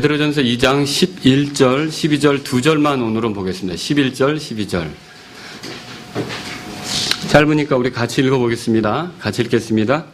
베드로전서 2장 11절, 12절 두 절만 오늘은 보겠습니다. 11절, 12절. 짧으니까 우리 같이 읽어보겠습니다. 같이 읽겠습니다.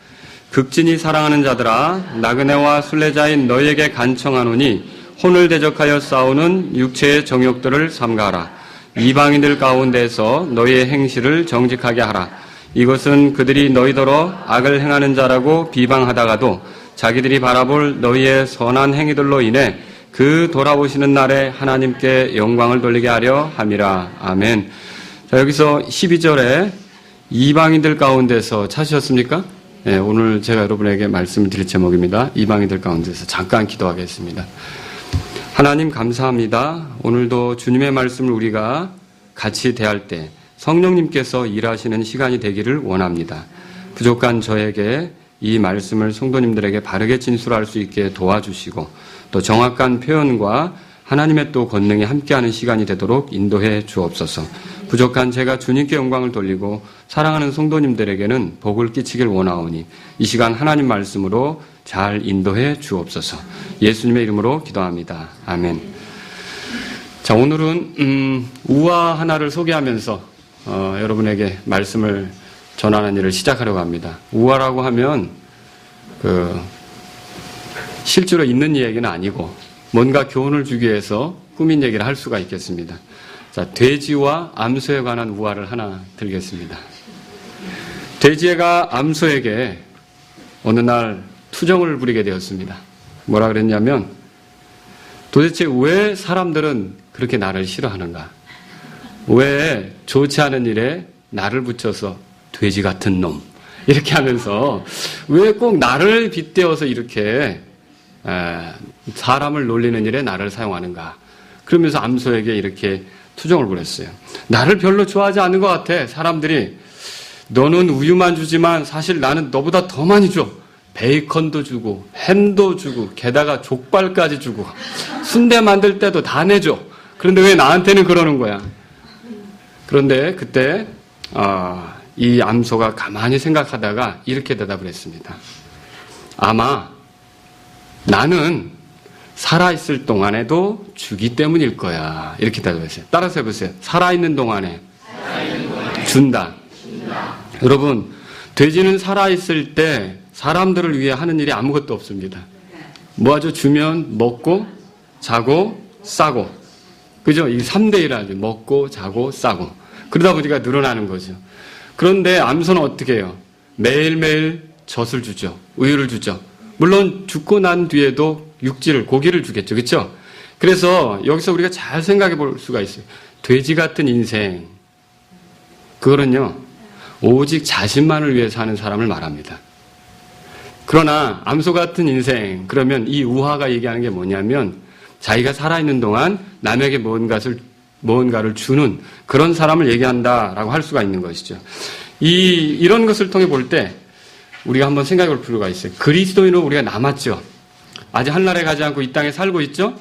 극진히 사랑하는 자들아, 나그네와 순례자인 너희에게 간청하노니 혼을 대적하여 싸우는 육체의 정욕들을 삼가하라. 이방인들 가운데서 너희의 행실을 정직하게 하라. 이것은 그들이 너희더러 악을 행하는 자라고 비방하다가도 자기들이 바라볼 너희의 선한 행위들로 인해 그 돌아오시는 날에 하나님께 영광을 돌리게 하려 함이라. 아멘. 자, 여기서 12절에 이방인들 가운데서 찾으셨습니까? 네, 오늘 제가 여러분에게 말씀을 드릴 제목입니다. 이방인들 가운데서 잠깐 기도하겠습니다. 하나님 감사합니다. 오늘도 주님의 말씀을 우리가 같이 대할 때 성령님께서 일하시는 시간이 되기를 원합니다. 부족한 저에게 이 말씀을 성도님들에게 바르게 진술할 수 있게 도와주시고 또 정확한 표현과 하나님의 또 권능이 함께하는 시간이 되도록 인도해 주옵소서. 부족한 제가 주님께 영광을 돌리고 사랑하는 성도님들에게는 복을 끼치길 원하오니 이 시간 하나님 말씀으로 잘 인도해 주옵소서. 예수님의 이름으로 기도합니다. 아멘. 자, 오늘은 우화 하나를 소개하면서 여러분에게 말씀을 전하는 일을 시작하려고 합니다. 우화라고 하면 실제로 있는 얘기는 아니고 뭔가 교훈을 주기 위해서 꾸민 얘기를 할 수가 있겠습니다. 자, 돼지와 암소에 관한 우화를 하나 들겠습니다. 돼지가 암소에게 어느 날 투정을 부리게 되었습니다. 뭐라 그랬냐면 도대체 왜 사람들은 그렇게 나를 싫어하는가? 왜 좋지 않은 일에 나를 붙여서 돼지 같은 놈 이렇게 하면서 왜 꼭 나를 빗대어서 이렇게 사람을 놀리는 일에 나를 사용하는가? 그러면서 암소에게 이렇게 투정을 부렸어요. 나를 별로 좋아하지 않는 것 같아. 사람들이 너는 우유만 주지만 사실 나는 너보다 더 많이 줘. 베이컨도 주고 햄도 주고 게다가 족발까지 주고 순대 만들 때도 다 내줘. 그런데 왜 나한테는 그러는 거야? 그런데 그때 이 암소가 가만히 생각하다가 이렇게 대답을 했습니다. 아마 나는 살아있을 동안에도 주기 때문일 거야. 이렇게 대답했어요. 따라서 해보세요. 살아있는 동안에 준다. 여러분, 돼지는 살아있을 때 사람들을 위해 하는 일이 아무것도 없습니다. 뭐하죠? 주면 먹고 자고 싸고. 그죠? 이 3대 1하죠. 먹고 자고 싸고. 그러다 보니까 늘어나는 거죠. 그런데 암소는 어떻게 해요? 매일매일 젖을 주죠. 우유를 주죠. 물론 죽고 난 뒤에도 육질을, 고기를 주겠죠. 그렇죠? 그래서 여기서 우리가 잘 생각해 볼 수가 있어요. 돼지 같은 인생, 그거는요, 오직 자신만을 위해 사는 사람을 말합니다. 그러나 암소 같은 인생, 그러면 이 우화가 얘기하는 게 뭐냐면 자기가 살아있는 동안 남에게 무언가를 주는 그런 사람을 얘기한다라고 할 수가 있는 것이죠. 이런 것을 통해 볼 때 우리가 한번 생각해 볼 필요가 있어요. 그리스도인으로 우리가 남았죠. 아직 한나라에 가지 않고 이 땅에 살고 있죠.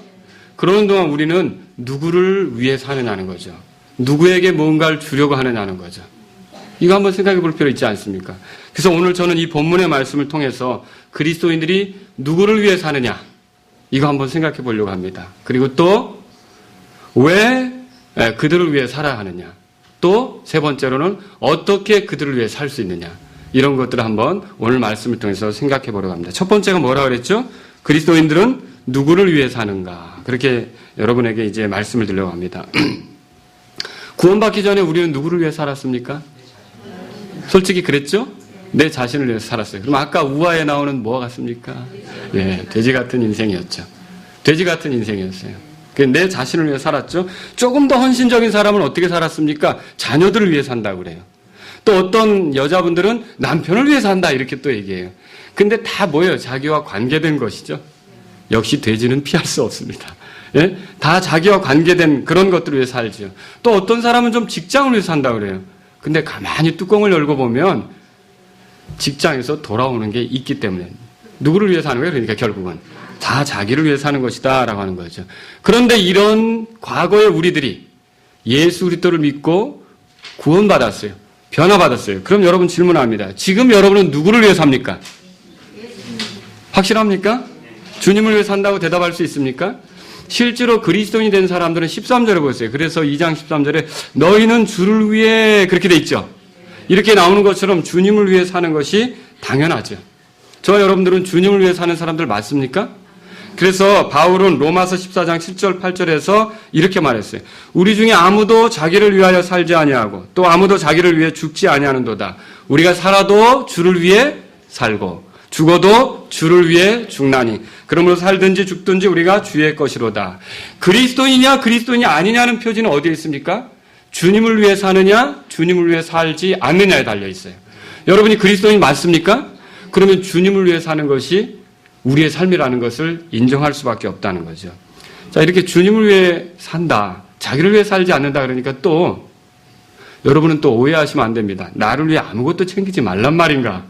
그러는 동안 우리는 누구를 위해 사느냐는 거죠. 누구에게 뭔가를 주려고 하느냐는 거죠. 이거 한번 생각해 볼 필요 있지 않습니까? 그래서 오늘 저는 이 본문의 말씀을 통해서 그리스도인들이 누구를 위해 사느냐, 이거 한번 생각해 보려고 합니다. 그리고 또 왜 그들을 위해 살아야 하느냐, 또 세 번째로는 어떻게 그들을 위해 살 수 있느냐, 이런 것들을 한번 오늘 말씀을 통해서 생각해 보려고 합니다. 첫 번째가 뭐라 그랬죠? 그리스도인들은 누구를 위해 사는가, 그렇게 여러분에게 이제 말씀을 드리려고 합니다. 구원받기 전에 우리는 누구를 위해 살았습니까? 솔직히 그랬죠? 내 자신을 위해서 살았어요. 그럼 아까 우화에 나오는 뭐가 같습니까? 네, 돼지 같은 인생이었죠. 돼지 같은 인생이었어요. 내 자신을 위해 살았죠. 조금 더 헌신적인 사람은 어떻게 살았습니까? 자녀들을 위해 산다고 그래요. 또 어떤 여자분들은 남편을 위해 산다, 이렇게 또 얘기해요. 근데 다 뭐예요? 자기와 관계된 것이죠. 역시 돼지는 피할 수 없습니다. 예? 다 자기와 관계된 그런 것들을 위해 살죠. 또 어떤 사람은 좀 직장을 위해 산다고 그래요. 근데 가만히 뚜껑을 열고 보면 직장에서 돌아오는 게 있기 때문에 누구를 위해 사는 거예요? 그러니까 결국은 다 자기를 위해 사는 것이다 라고 하는 거죠. 그런데 이런 과거의 우리들이 예수 그리스도를 믿고 구원받았어요. 변화받았어요. 그럼 여러분 질문합니다. 지금 여러분은 누구를 위해 삽니까? 확실합니까? 주님을 위해 산다고 대답할 수 있습니까? 실제로 그리스도인이 된 사람들은 13절에 보세요. 그래서 2장 13절에 너희는 주를 위해 그렇게 돼 있죠. 이렇게 나오는 것처럼 주님을 위해 사는 것이 당연하죠. 저와 여러분들은 주님을 위해 사는 사람들 맞습니까? 그래서 바울은 로마서 14장 7절 8절에서 이렇게 말했어요. 우리 중에 아무도 자기를 위하여 살지 아니하고 또 아무도 자기를 위해 죽지 아니하는도다. 우리가 살아도 주를 위해 살고 죽어도 주를 위해 죽나니 그러므로 살든지 죽든지 우리가 주의 것이로다. 그리스도인이냐 그리스도인이 아니냐는 표지는 어디에 있습니까? 주님을 위해 사느냐 주님을 위해 살지 않느냐에 달려 있어요. 여러분이 그리스도인 맞습니까? 그러면 주님을 위해 사는 것이 우리의 삶이라는 것을 인정할 수밖에 없다는 거죠. 자, 이렇게 주님을 위해 산다. 자기를 위해 살지 않는다 그러니까 또 여러분은 또 오해하시면 안 됩니다. 나를 위해 아무것도 챙기지 말란 말인가?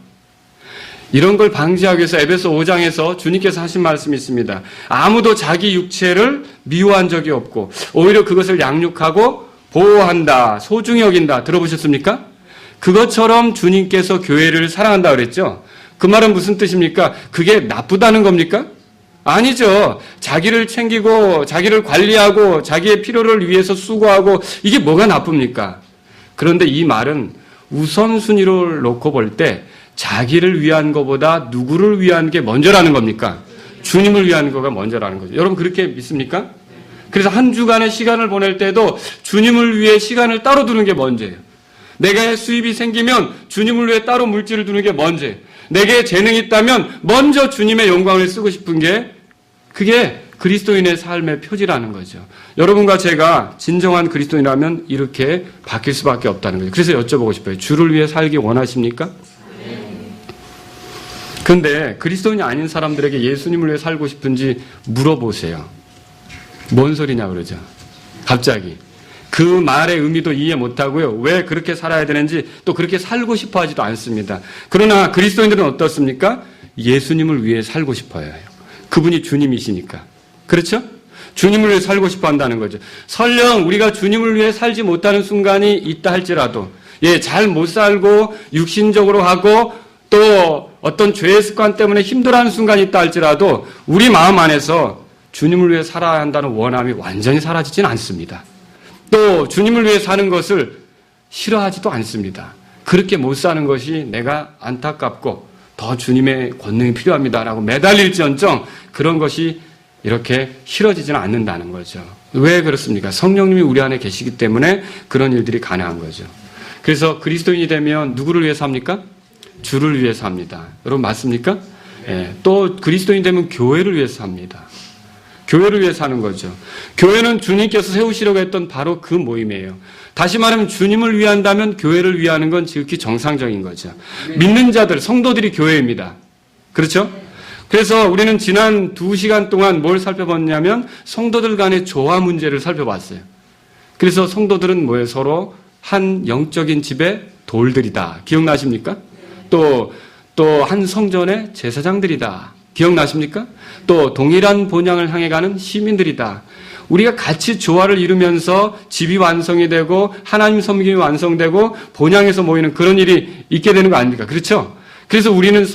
이런 걸 방지하기 위해서 에베소 5장에서 주님께서 하신 말씀이 있습니다. 아무도 자기 육체를 미워한 적이 없고 오히려 그것을 양육하고 보호한다. 소중히 여긴다. 들어보셨습니까? 그것처럼 주님께서 교회를 사랑한다 그랬죠. 그 말은 무슨 뜻입니까? 그게 나쁘다는 겁니까? 아니죠. 자기를 챙기고 자기를 관리하고 자기의 필요를 위해서 수고하고 이게 뭐가 나쁩니까? 그런데 이 말은 우선순위를 놓고 볼 때 자기를 위한 것보다 누구를 위한 게 먼저라는 겁니까? 주님을 위한 거가 먼저라는 거죠. 여러분 그렇게 믿습니까? 그래서 한 주간의 시간을 보낼 때도 주님을 위해 시간을 따로 두는 게 먼저예요. 내가 수입이 생기면 주님을 위해 따로 물질을 두는 게 먼저예요. 내게 재능이 있다면 먼저 주님의 영광을 쓰고 싶은 게 그게 그리스도인의 삶의 표지라는 거죠. 여러분과 제가 진정한 그리스도인이라면 이렇게 바뀔 수밖에 없다는 거죠. 그래서 여쭤보고 싶어요. 주를 위해 살기 원하십니까? 그런데 그리스도인이 아닌 사람들에게 예수님을 위해 살고 싶은지 물어보세요. 뭔 소리냐 그러죠. 갑자기. 그 말의 의미도 이해 못하고요. 왜 그렇게 살아야 되는지 또 그렇게 살고 싶어 하지도 않습니다. 그러나 그리스도인들은 어떻습니까? 예수님을 위해 살고 싶어요. 그분이 주님이시니까. 그렇죠? 주님을 위해 살고 싶어 한다는 거죠. 설령 우리가 주님을 위해 살지 못하는 순간이 있다 할지라도 잘 못 살고 육신적으로 하고 또 어떤 죄의 습관 때문에 힘들어하는 순간이 있다 할지라도 우리 마음 안에서 주님을 위해 살아야 한다는 원함이 완전히 사라지진 않습니다. 또 주님을 위해 사는 것을 싫어하지도 않습니다. 그렇게 못 사는 것이 내가 안타깝고 더 주님의 권능이 필요합니다라고 매달릴지언정 그런 것이 이렇게 싫어지지는 않는다는 거죠. 왜 그렇습니까? 성령님이 우리 안에 계시기 때문에 그런 일들이 가능한 거죠. 그래서 그리스도인이 되면 누구를 위해 삽니까? 주를 위해 삽니다. 여러분 맞습니까? 또 그리스도인이 되면 교회를 위해 삽니다. 교회를 위해 사는 거죠. 교회는 주님께서 세우시려고 했던 바로 그 모임이에요. 다시 말하면 주님을 위한다면 교회를 위하는 건 지극히 정상적인 거죠. 믿는 자들, 성도들이 교회입니다. 그렇죠? 그래서 우리는 지난 2시간 동안 뭘 살펴봤냐면 성도들 간의 조화 문제를 살펴봤어요. 그래서 성도들은 뭐예요? 서로 한 영적인 집의 돌들이다. 기억나십니까? 또 한 성전의 제사장들이다. 기억나십니까? 또 동일한 본향을 향해 가는 시민들이다. 우리가 같이 조화를 이루면서 집이 완성이 되고 하나님 섬김이 완성되고 본향에서 모이는 그런 일이 있게 되는 거 아닙니까? 그렇죠? 그래서 우리는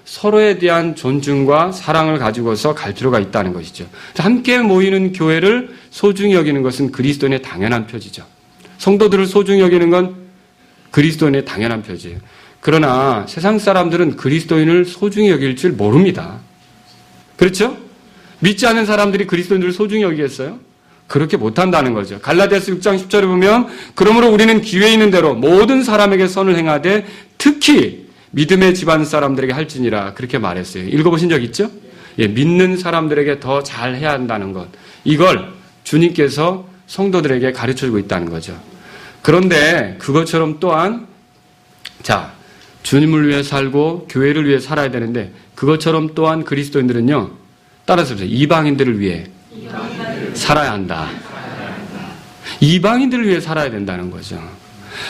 서로에 대한 존중과 사랑을 가지고서 갈 필요가 있다는 것이죠. 함께 모이는 교회를 소중히 여기는 것은 그리스도인의 당연한 표지죠. 성도들을 소중히 여기는 건 그리스도인의 당연한 표지예요. 그러나 세상 사람들은 그리스도인을 소중히 여길 줄 모릅니다. 그렇죠? 믿지 않는 사람들이 그리스도인들을 소중히 여기겠어요? 그렇게 못한다는 거죠. 갈라디아서 6장 10절에 보면 그러므로 우리는 기회 있는 대로 모든 사람에게 선을 행하되 특히 믿음의 집안 사람들에게 할지니라 그렇게 말했어요. 읽어보신 적 있죠? 믿는 사람들에게 더 잘해야 한다는 것. 이걸 주님께서 성도들에게 가르쳐주고 있다는 거죠. 그런데 그것처럼 또한 주님을 위해 살고 교회를 위해 살아야 되는데 그것처럼 또한 그리스도인들은요. 따라서 보세요. 이방인들을 위해 살아야 한다. 이방인들을 위해 살아야 된다는 거죠.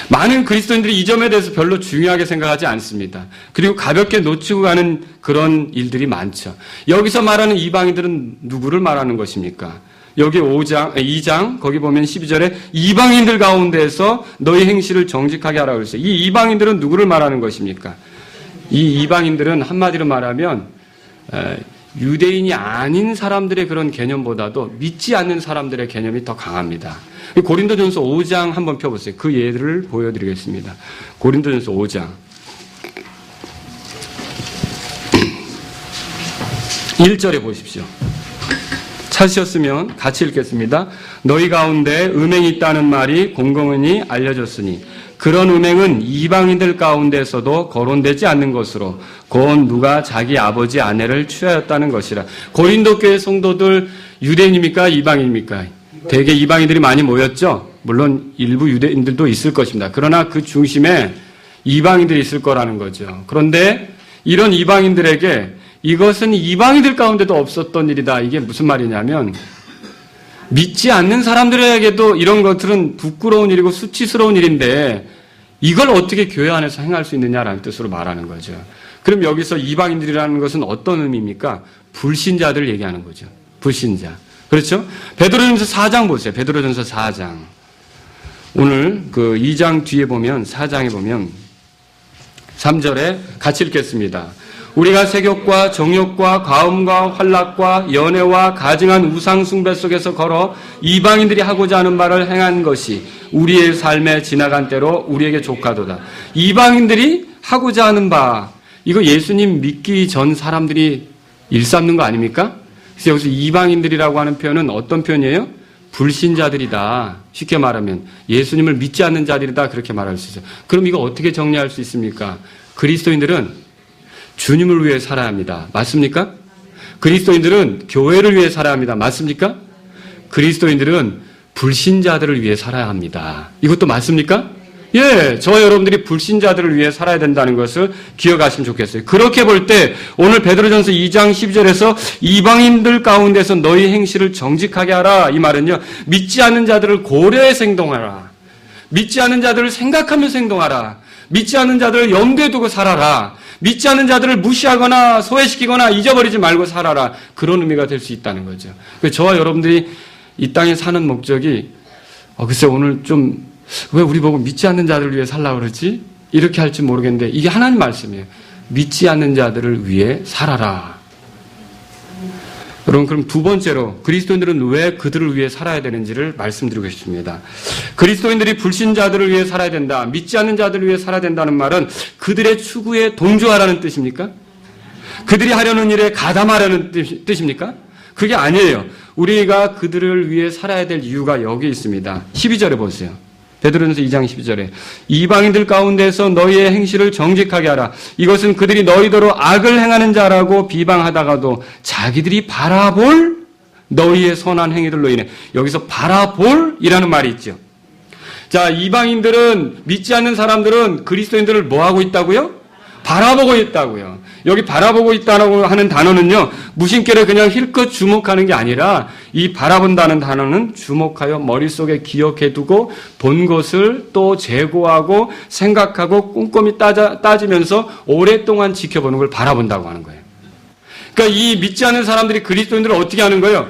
많은 그리스도인들이 이 점에 대해서 별로 중요하게 생각하지 않습니다. 그리고 가볍게 놓치고 가는 그런 일들이 많죠. 여기서 말하는 이방인들은 누구를 말하는 것입니까? 여기 2장 거기 보면 12절에 이방인들 가운데에서 너희 행실을 정직하게 하라고 했어요. 이 이방인들은 누구를 말하는 것입니까? 이 이방인들은 한마디로 말하면 유대인이 아닌 사람들의 그런 개념보다도 믿지 않는 사람들의 개념이 더 강합니다. 고린도전서 5장 한번 펴보세요. 그 예를 보여드리겠습니다. 고린도전서 5장 1절에 보십시오. 찾으셨으면 같이 읽겠습니다. 너희 가운데 음행이 있다는 말이 공공연히 알려졌으니 그런 음행은 이방인들 가운데서도 거론되지 않는 것으로 곧 누가 자기 아버지 아내를 취하였다는 것이라. 고린도 교회 성도들 유대인입니까? 이방인입니까? 대개 이방인들이 많이 모였죠. 물론 일부 유대인들도 있을 것입니다. 그러나 그 중심에 이방인들이 있을 거라는 거죠. 그런데 이런 이방인들에게 이것은 이방인들 가운데도 없었던 일이다. 이게 무슨 말이냐면 믿지 않는 사람들에게도 이런 것들은 부끄러운 일이고 수치스러운 일인데 이걸 어떻게 교회 안에서 행할 수 있느냐라는 뜻으로 말하는 거죠. 그럼 여기서 이방인들이라는 것은 어떤 의미입니까? 불신자들을 얘기하는 거죠. 불신자. 그렇죠? 베드로전서 4장 보세요. 베드로전서 4장. 오늘 그 2장 뒤에 보면 4장에 보면 3절에 같이 읽겠습니다. 우리가 세욕과 정욕과 가음과 환락과 연애와 가증한 우상 숭배 속에서 걸어 이방인들이 하고자 하는 바를 행한 것이 우리의 삶에 지나간 때로 우리에게 족하도다. 이방인들이 하고자 하는 바, 이거 예수님 믿기 전 사람들이 일삼는 거 아닙니까? 그래서 여기서 이방인들이라고 하는 표현은 어떤 표현이에요? 불신자들이다. 쉽게 말하면 예수님을 믿지 않는 자들이다. 그렇게 말할 수 있어요. 그럼 이거 어떻게 정리할 수 있습니까? 그리스도인들은 주님을 위해 살아야 합니다. 맞습니까? 그리스도인들은 교회를 위해 살아야 합니다. 맞습니까? 그리스도인들은 불신자들을 위해 살아야 합니다. 이것도 맞습니까? 예, 저와 여러분들이 불신자들을 위해 살아야 된다는 것을 기억하시면 좋겠어요. 그렇게 볼 때 오늘 베드로전서 2장 12절에서 이방인들 가운데서 너희 행실을 정직하게 하라. 이 말은요, 믿지 않는 자들을 고려해서 행동하라. 믿지 않는 자들을 생각하면서 행동하라. 믿지 않는 자들을 염두에 두고 살아라. 믿지 않는 자들을 무시하거나 소외시키거나 잊어버리지 말고 살아라. 그런 의미가 될 수 있다는 거죠. 저와 여러분들이 이 땅에 사는 목적이 글쎄 오늘 좀 왜 우리 보고 믿지 않는 자들을 위해 살라고 그러지? 이렇게 할지 모르겠는데 이게 하나님 말씀이에요. 믿지 않는 자들을 위해 살아라. 여러분, 그럼 두 번째로 그리스도인들은 왜 그들을 위해 살아야 되는지를 말씀드리고 싶습니다. 그리스도인들이 불신자들을 위해 살아야 된다, 믿지 않는 자들을 위해 살아야 된다는 말은 그들의 추구에 동조하라는 뜻입니까? 그들이 하려는 일에 가담하라는 뜻입니까? 그게 아니에요. 우리가 그들을 위해 살아야 될 이유가 여기 있습니다. 12절에 보세요. 베드로전서 2장 12절에 이방인들 가운데서 너희의 행실을 정직하게 하라. 이것은 그들이 너희더러 악을 행하는 자라고 비방하다가도 자기들이 바라볼 너희의 선한 행위들로 인해, 여기서 바라볼이라는 말이 있죠. 자, 이방인들은, 믿지 않는 사람들은 그리스도인들을 뭐하고 있다고요? 바라보고 있다고요. 여기 바라보고 있다고 하는 단어는요, 무심결에 그냥 힐끗 주목하는 게 아니라 이 바라본다는 단어는 주목하여 머릿속에 기억해 두고 본 것을 또 재고하고 생각하고 꼼꼼히 따지면서 오랫동안 지켜보는 걸 바라본다고 하는 거예요. 그러니까 이 믿지 않는 사람들이 그리스도인들을 어떻게 하는 거예요?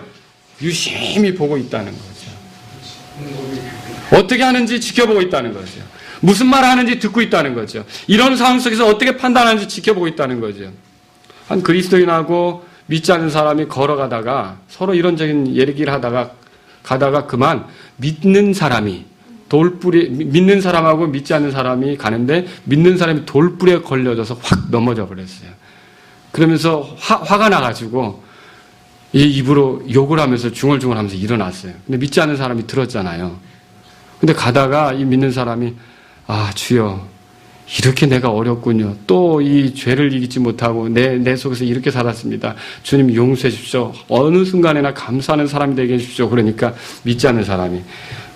유심히 보고 있다는 거죠. 어떻게 하는지 지켜보고 있다는 거죠. 무슨 말을 하는지 듣고 있다는 거죠. 이런 상황 속에서 어떻게 판단하는지 지켜보고 있다는 거죠. 한 그리스도인하고 믿지 않는 사람이 걸어가다가 서로 이런적인 얘기를 가다가 그만 믿는 사람이 믿는 사람하고 믿지 않는 사람이 가는데 믿는 사람이 돌불에 걸려져서 확 넘어져 버렸어요. 그러면서 화가 나가지고 이 입으로 욕을 하면서 중얼중얼 하면서 일어났어요. 근데 믿지 않는 사람이 들었잖아요. 근데 가다가 이 믿는 사람이 주여, 이렇게 내가 어렵군요. 또 이 죄를 이기지 못하고 내 속에서 이렇게 살았습니다. 주님 용서해 주십시오. 어느 순간에나 감사하는 사람이 되게 해주십시오. 그러니까 믿지 않는 사람이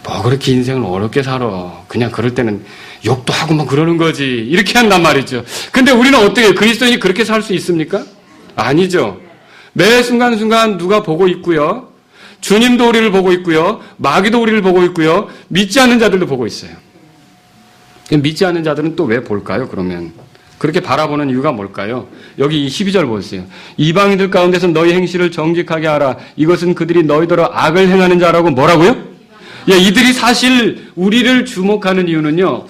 뭐 그렇게 인생을 어렵게 살아. 그냥 그럴 때는 욕도 하고 막 그러는 거지. 이렇게 한단 말이죠. 근데 우리는 어떻게, 그리스도인이 그렇게 살 수 있습니까? 아니죠. 매 순간순간 누가 보고 있고요. 주님도 우리를 보고 있고요. 마귀도 우리를 보고 있고요. 믿지 않는 자들도 보고 있어요. 믿지 않는 자들은 또 왜 볼까요? 그러면 그렇게 바라보는 이유가 뭘까요? 여기 12절 보세요. 이방인들 가운데서 너희 행실을 정직하게 하라. 이것은 그들이 너희더러 악을 행하는 자라고. 뭐라고요? 이들이 사실 우리를 주목하는 이유는요,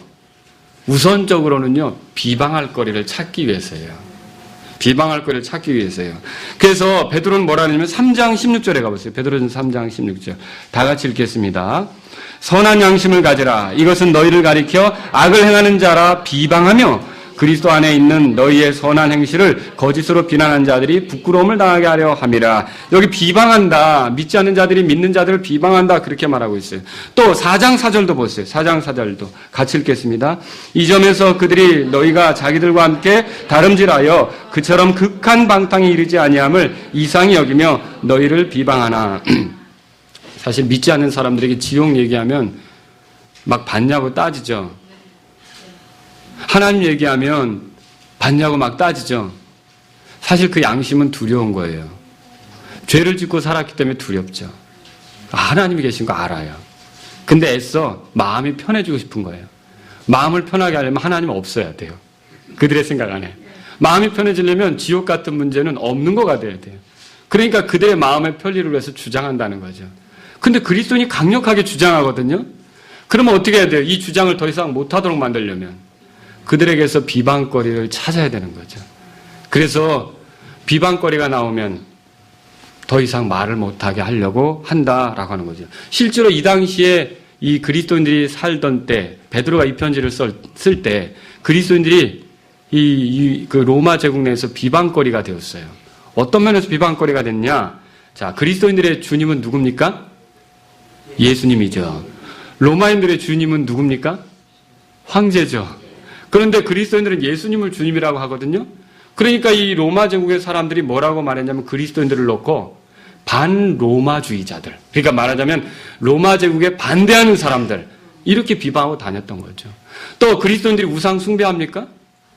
우선적으로는요, 비방할 거리를 찾기 위해서예요. 비방할 거리를 찾기 위해서요. 그래서 베드로는 뭐라 하냐면 3장 16절에 가보세요. 베드로전서 3장 16절. 다 같이 읽겠습니다. 선한 양심을 가지라. 이것은 너희를 가리켜 악을 행하는 자라 비방하며 그리스도 안에 있는 너희의 선한 행실을 거짓으로 비난한 자들이 부끄러움을 당하게 하려 함이라. 여기 비방한다. 믿지 않는 자들이 믿는 자들을 비방한다. 그렇게 말하고 있어요. 또 4장 4절도 보세요. 4장 4절도 같이 읽겠습니다. 이 점에서 그들이 너희가 자기들과 함께 다름질하여 그처럼 극한 방탕에 이르지 아니함을 이상히 여기며 너희를 비방하나. 사실 믿지 않는 사람들에게 지옥 얘기하면 막 받냐고 따지죠. 하나님 얘기하면 받냐고 막 따지죠. 사실 그 양심은 두려운 거예요. 죄를 짓고 살았기 때문에 두렵죠. 하나님이 계신 거 알아요. 근데 애써 마음이 편해지고 싶은 거예요. 마음을 편하게 하려면 하나님은 없어야 돼요. 그들의 생각 안에. 마음이 편해지려면 지옥 같은 문제는 없는 거가 돼야 돼요. 그러니까 그들의 마음의 편리를 위해서 주장한다는 거죠. 근데 그리스도인이 강력하게 주장하거든요. 그러면 어떻게 해야 돼요? 이 주장을 더 이상 못하도록 만들려면 그들에게서 비방거리를 찾아야 되는 거죠. 그래서 비방거리가 나오면 더 이상 말을 못하게 하려고 한다라고 하는 거죠. 실제로 이 당시에 이 그리스도인들이 살던 때, 베드로가 이 편지를 쓸 때 그리스도인들이 그 로마 제국 내에서 비방거리가 되었어요. 어떤 면에서 비방거리가 됐냐? 자, 그리스도인들의 주님은 누굽니까? 예수님이죠. 로마인들의 주님은 누굽니까? 황제죠. 그런데 그리스도인들은 예수님을 주님이라고 하거든요. 그러니까 이 로마 제국의 사람들이 뭐라고 말했냐면 그리스도인들을 놓고 반로마주의자들. 그러니까 말하자면 로마 제국에 반대하는 사람들. 이렇게 비방하고 다녔던 거죠. 또 그리스도인들이 우상 숭배합니까?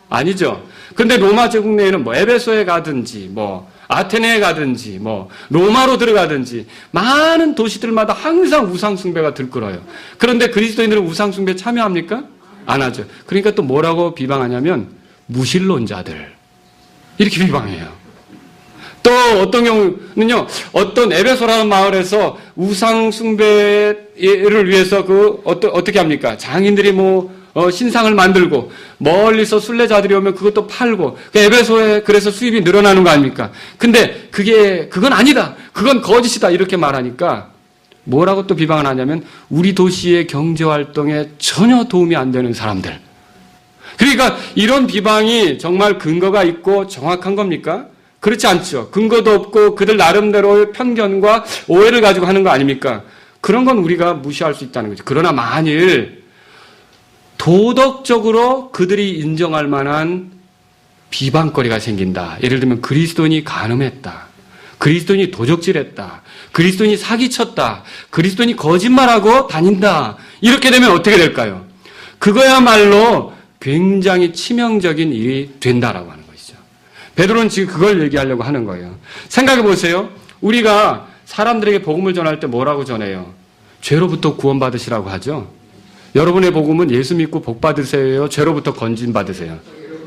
아니죠. 그런데 로마 제국 내에는 뭐 에베소에 가든지 뭐 아테네에 가든지 뭐 로마로 들어가든지 많은 도시들마다 항상 우상 숭배가 들끓어요. 그런데 그리스도인들은 우상 숭배에 참여합니까? 안 하죠. 그러니까 또 뭐라고 비방하냐면 무신론자들 이렇게 비방해요. 또 어떤 경우는요, 어떤 에베소라는 마을에서 우상 숭배를 위해서 어떻게 합니까? 장인들이 신상을 만들고 멀리서 순례자들이 오면 그것도 팔고 에베소에 그래서 수입이 늘어나는 거 아닙니까? 근데 그건 아니다. 그건 거짓이다. 이렇게 말하니까 뭐라고 또 비방을 하냐면 우리 도시의 경제활동에 전혀 도움이 안 되는 사람들. 그러니까 이런 비방이 정말 근거가 있고 정확한 겁니까? 그렇지 않죠. 근거도 없고 그들 나름대로의 편견과 오해를 가지고 하는 거 아닙니까? 그런 건 우리가 무시할 수 있다는 거죠. 그러나 만일 도덕적으로 그들이 인정할 만한 비방거리가 생긴다. 예를 들면 그리스도인이 간음했다. 그리스도인이 도적질했다. 그리스도인이 사기쳤다. 그리스도인이 거짓말하고 다닌다. 이렇게 되면 어떻게 될까요? 그거야말로 굉장히 치명적인 일이 된다라고 하는 것이죠. 베드로는 지금 그걸 얘기하려고 하는 거예요. 생각해 보세요. 우리가 사람들에게 복음을 전할 때 뭐라고 전해요? 죄로부터 구원받으시라고 하죠. 여러분의 복음은 예수 믿고 복 받으세요. 죄로부터 건진 받으세요.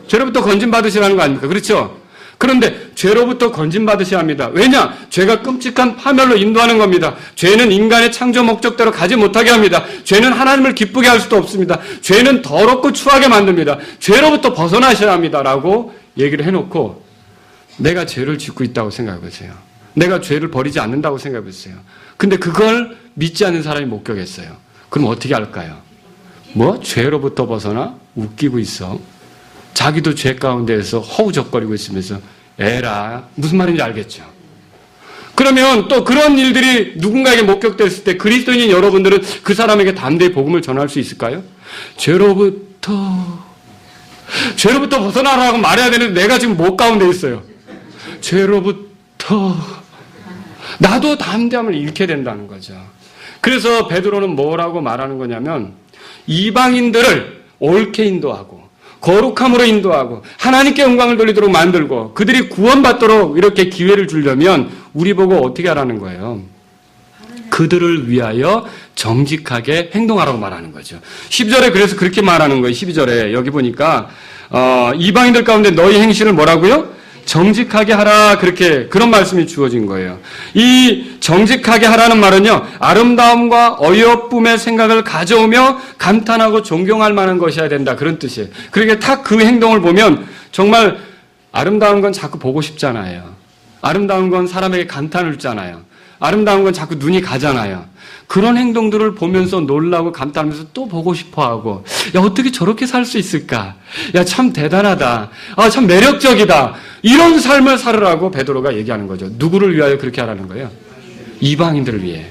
죄로부터 건진 받으시라는 거 아닙니까? 그렇죠? 그런데 죄로부터 건진받으셔야 합니다. 왜냐? 죄가 끔찍한 파멸로 인도하는 겁니다. 죄는 인간의 창조 목적대로 가지 못하게 합니다. 죄는 하나님을 기쁘게 할 수도 없습니다. 죄는 더럽고 추하게 만듭니다. 죄로부터 벗어나셔야 합니다. 라고 얘기를 해놓고 내가 죄를 짓고 있다고 생각해 보세요. 내가 죄를 버리지 않는다고 생각해 보세요. 근데 그걸 믿지 않는 사람이 목격했어요. 그럼 어떻게 할까요? 죄로부터 벗어나? 웃기고 있어. 자기도 죄 가운데에서 허우적거리고 있으면서 에라 무슨 말인지 알겠죠. 그러면 또 그런 일들이 누군가에게 목격됐을 때 그리스도인인 여러분들은 그 사람에게 담대히 복음을 전할 수 있을까요? 죄로부터 벗어나라고 말해야 되는데 내가 지금 목 가운데 있어요. 죄로부터 나도 담대함을 잃게 된다는 거죠. 그래서 베드로는 뭐라고 말하는 거냐면 이방인들을 옳게 인도하고 거룩함으로 인도하고 하나님께 영광을 돌리도록 만들고 그들이 구원받도록 이렇게 기회를 주려면 우리 보고 어떻게 하라는 거예요? 그들을 위하여 정직하게 행동하라고 말하는 거죠. 12절에 그래서 그렇게 말하는 거예요. 12절에 여기 보니까 이방인들 가운데 너희 행실을 뭐라고요? 정직하게 하라. 그런 말씀이 주어진 거예요. 이 정직하게 하라는 말은요, 아름다움과 어여쁨의 생각을 가져오며 감탄하고 존경할 만한 것이어야 된다. 그런 뜻이에요. 그러니까 딱 그 행동을 보면 정말 아름다운 건 자꾸 보고 싶잖아요. 아름다운 건 사람에게 감탄을 주잖아요. 아름다운 건 자꾸 눈이 가잖아요. 그런 행동들을 보면서 놀라고 감탄하면서 또 보고 싶어하고, 야, 어떻게 저렇게 살 수 있을까? 야, 참 대단하다. 아, 참 매력적이다. 이런 삶을 살으라고 베드로가 얘기하는 거죠. 누구를 위하여 그렇게 하라는 거예요? 이방인들을 위해.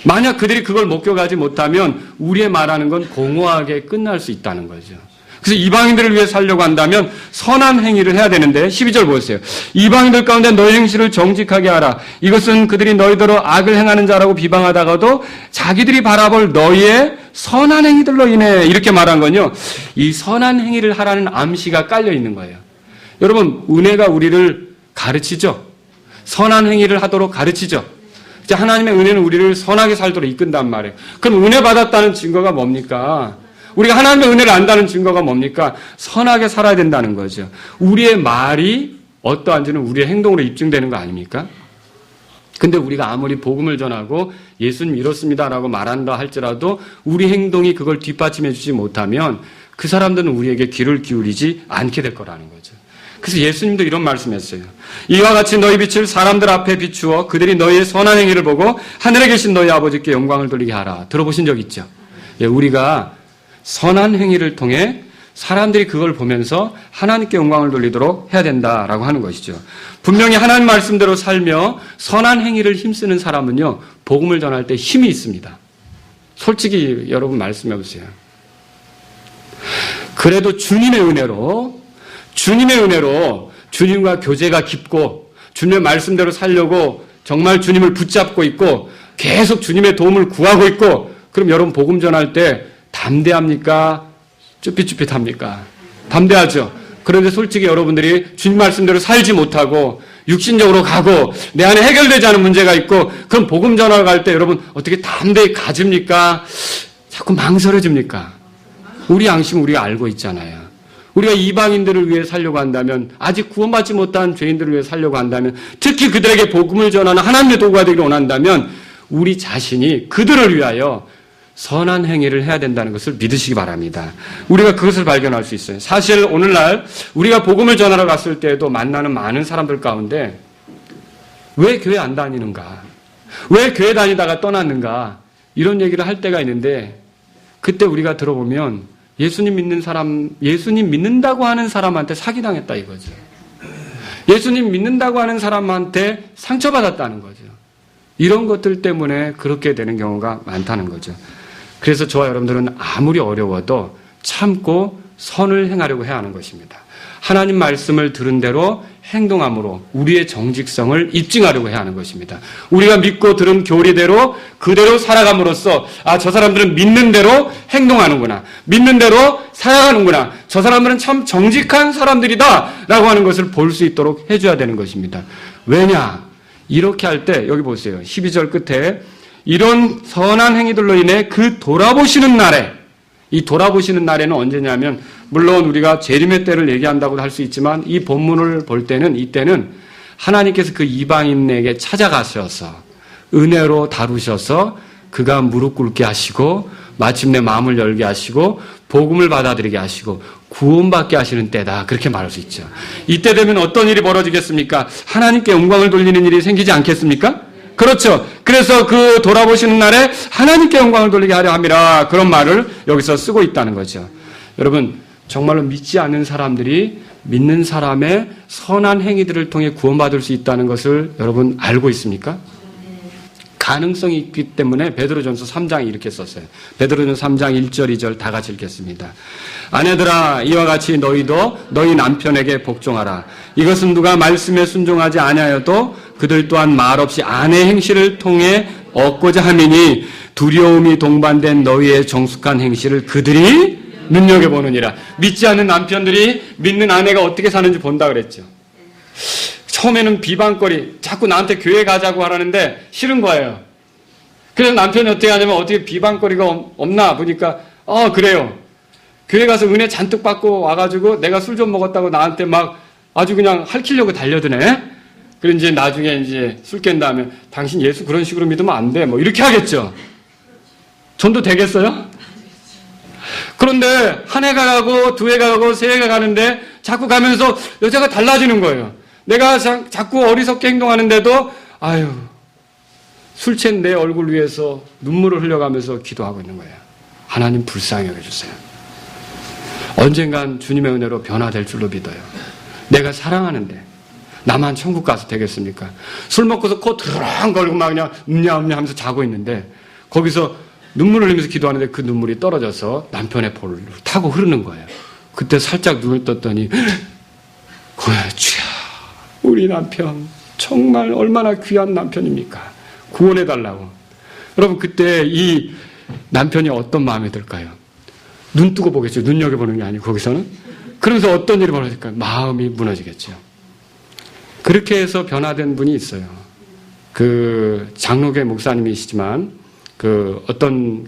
만약 그들이 그걸 목격하지 못하면 우리의 말하는 건 공허하게 끝날 수 있다는 거죠. 그래서 이방인들을 위해 살려고 한다면 선한 행위를 해야 되는데 12절 보세요. 이방인들 가운데 너희 행실을 정직하게 하라. 이것은 그들이 너희더러 악을 행하는 자라고 비방하다가도 자기들이 바라볼 너희의 선한 행위들로 인해 이렇게 말한 건요. 이 선한 행위를 하라는 암시가 깔려 있는 거예요. 여러분, 은혜가 우리를 가르치죠. 선한 행위를 하도록 가르치죠. 하나님의 은혜는 우리를 선하게 살도록 이끈단 말이에요. 그럼 은혜 받았다는 증거가 뭡니까? 우리가 하나님의 은혜를 안다는 증거가 뭡니까? 선하게 살아야 된다는 거죠. 우리의 말이 어떠한지는 우리의 행동으로 입증되는 거 아닙니까? 근데 우리가 아무리 복음을 전하고 예수님 이렇습니다라고 말한다 할지라도 우리 행동이 그걸 뒷받침해 주지 못하면 그 사람들은 우리에게 귀를 기울이지 않게 될 거라는 거죠. 그래서 예수님도 이런 말씀했어요. 이와 같이 너희 빛을 사람들 앞에 비추어 그들이 너희의 선한 행위를 보고 하늘에 계신 너희 아버지께 영광을 돌리게 하라. 들어보신 적 있죠? 예, 우리가 선한 행위를 통해 사람들이 그걸 보면서 하나님께 영광을 돌리도록 해야 된다라고 하는 것이죠. 분명히 하나님 말씀대로 살며 선한 행위를 힘쓰는 사람은요, 복음을 전할 때 힘이 있습니다. 솔직히 여러분 말씀해 보세요. 그래도 주님의 은혜로 주님과 교제가 깊고 주님의 말씀대로 살려고 정말 주님을 붙잡고 있고 계속 주님의 도움을 구하고 있고, 그럼 여러분 복음 전할 때 담대합니까? 쭈삣쭈삣합니까? 담대하죠. 그런데 솔직히 여러분들이 주님 말씀대로 살지 못하고 육신적으로 가고 내 안에 해결되지 않은 문제가 있고, 그럼 복음 전하러 갈 때 여러분 어떻게 담대히 가집니까? 자꾸 망설여집니까? 우리 양심 우리가 알고 있잖아요. 우리가 이방인들을 위해 살려고 한다면, 아직 구원받지 못한 죄인들을 위해 살려고 한다면, 특히 그들에게 복음을 전하는 하나님의 도구가 되기를 원한다면 우리 자신이 그들을 위하여 선한 행위를 해야 된다는 것을 믿으시기 바랍니다. 우리가 그것을 발견할 수 있어요. 사실 오늘날 우리가 복음을 전하러 갔을 때에도 만나는 많은 사람들 가운데 왜 교회 안 다니는가? 왜 교회 다니다가 떠났는가? 이런 얘기를 할 때가 있는데, 그때 우리가 들어보면 예수님 믿는다고 하는 사람한테 사기당했다 이거죠. 예수님 믿는다고 하는 사람한테 상처받았다는 거죠. 이런 것들 때문에 그렇게 되는 경우가 많다는 거죠. 그래서 저와 여러분들은 아무리 어려워도 참고 선을 행하려고 해야 하는 것입니다. 하나님 말씀을 들은 대로 행동함으로 우리의 정직성을 입증하려고 해야 하는 것입니다. 우리가 믿고 들은 교리대로 그대로 살아감으로써, 아, 저 사람들은 믿는 대로 행동하는구나, 믿는 대로 살아가는구나, 저 사람들은 참 정직한 사람들이다 라고 하는 것을 볼 수 있도록 해줘야 되는 것입니다. 왜냐? 이렇게 할 때 여기 보세요. 12절 끝에 이런 선한 행위들로 인해 그 돌아보시는 날에, 이 돌아보시는 날에는 언제냐면, 물론 우리가 재림의 때를 얘기한다고도 할 수 있지만 이 본문을 볼 때는, 이때는 하나님께서 그 이방인에게 찾아가셔서 은혜로 다루셔서 그가 무릎 꿇게 하시고 마침내 마음을 열게 하시고 복음을 받아들이게 하시고 구원받게 하시는 때다, 그렇게 말할 수 있죠. 이때 되면 어떤 일이 벌어지겠습니까? 하나님께 영광을 돌리는 일이 생기지 않겠습니까? 그렇죠. 그래서 그 돌아보시는 날에 하나님께 영광을 돌리게 하려 함이라, 그런 말을 여기서 쓰고 있다는 거죠. 여러분, 정말로 믿지 않는 사람들이 믿는 사람의 선한 행위들을 통해 구원받을 수 있다는 것을 여러분 알고 있습니까? 가능성이 있기 때문에 베드로전서 3장에 이렇게 썼어요. 베드로전서 3장 1절 2절 다 같이 읽겠습니다. 아내들아, 이와 같이 너희도 너희 남편에게 복종하라. 이것은 누가 말씀에 순종하지 아니하여도 그들 또한 말없이 아내 행실을 통해 얻고자 함이니 두려움이 동반된 너희의 정숙한 행실을 그들이 눈여겨보느니라. 믿지 않는 남편들이 믿는 아내가 어떻게 사는지 본다 그랬죠. 처음에는 비방거리, 자꾸 나한테 교회 가자고 하라는데 싫은 거예요. 그래서 남편이 어떻게 하냐면, 어떻게 비방거리가 없나 보니까, 그래요. 교회 가서 은혜 잔뜩 받고 와가지고 내가 술 좀 먹었다고 나한테 막 아주 그냥 할퀴려고 달려드네. 그리고 이제 나중에 이제 술 깬 다음에 당신 예수 그런 식으로 믿으면 안 돼, 뭐 이렇게 하겠죠. 전도 되겠어요? 그런데 한 해가 가고 두 해가 가고 세 해가 가는데 자꾸 가면서 여자가 달라지는 거예요. 내가 자꾸 어리석게 행동하는데도 술 취한 내 얼굴 위해서 눈물을 흘려가면서 기도하고 있는 거예요. 하나님 불쌍히 여겨주세요. 언젠간 주님의 은혜로 변화될 줄로 믿어요. 내가 사랑하는데 나만 천국 가서 되겠습니까? 술 먹고서 코 드렁 걸고 막 그냥 음냐 하면서 자고 있는데 거기서 눈물을 흘리면서 기도하는데 그 눈물이 떨어져서 남편의 볼을 타고 흐르는 거예요. 그때 살짝 눈을 떴더니 주야, 우리 남편 정말 얼마나 귀한 남편입니까? 구원해달라고. 여러분, 그때 이 남편이 어떤 마음이 들까요? 눈 뜨고 보겠죠. 눈여겨보는 게 아니고 거기서는. 그러면서 어떤 일이 벌어질까요? 마음이 무너지겠죠. 그렇게 해서 변화된 분이 있어요. 그 장로교 목사님이시지만 어떤